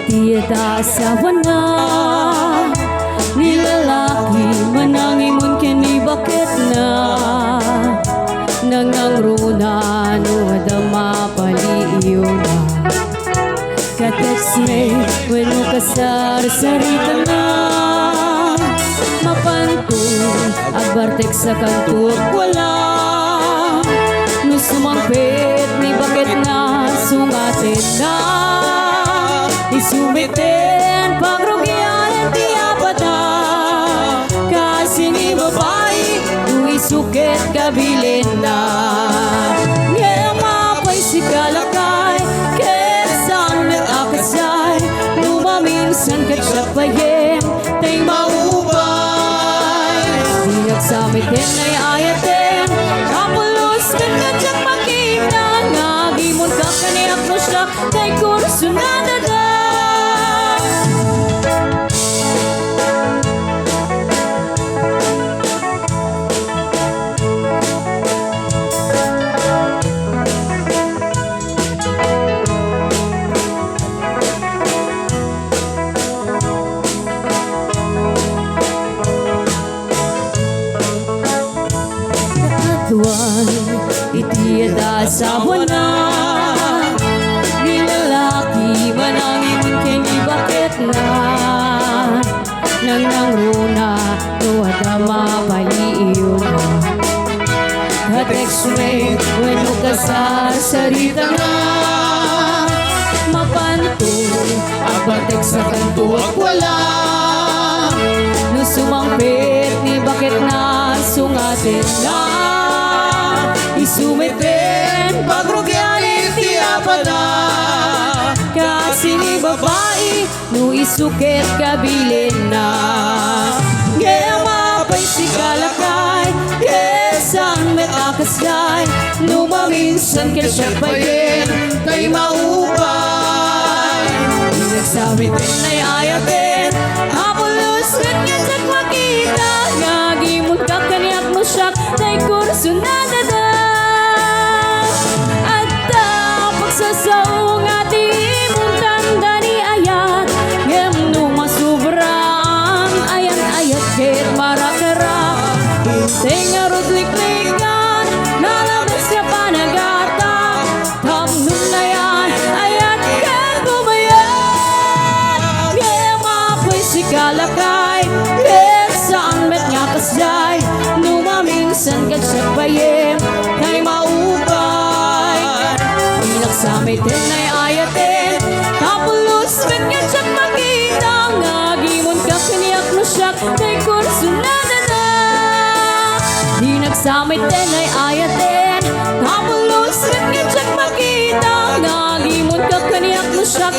iti da asawa na nilalaki manangimon kini bakit na nangangruna no adama paliyo na ka-text me when mo kasar-sarita na mapantong abartek sa kanto wala no sumampit ni bakit na sungatin na isumiten pagrugyan di apata kasi ni babae kung isukit kabilin na ngayon mapay si Calaccab kesan met akasay lumaminsan katsapayem tay maubay di nagsamitin ay ayatin kapulos kan katsak makita ngagimon ka kaniyak no siya tay kurso na dada. Iti da asawa na nilalaki manangimon kini bakit na nangruna no adama paliyo na ka-text me when mo kasar-sarita na mapantong abatek sa kanto ak wala no sumangpit ni bakit na sungatin na isumiten pagrugyanin ti apana kasi ni babae no isukit kabilin na ngayon mapay si Calaccab kesan met akasay no maminsan kasyapayin tay maupay di nagsabitin ay ayatin hapulos rin katsak makita ngagimon ka kaniyak mo siya tay kurso na dada sasaw nga di mong tanda ni ayat ngem nung masubrang ayan-ayat kit marakara hintay nga rodlik-likan nalabas ka panagata tamnum na yan ayat ka gumayan ngem apoy si Calaccab saan met nga kasday numaminsan katsapayem kay maupay samitin ay ayatin kapulos met nga tsak makita ngagimon ka kaniyak no siyak tay kurso na dada di nagsamitin ay ayatin kapulos met nga tsak makita ngagimon ka kaniyak no siyak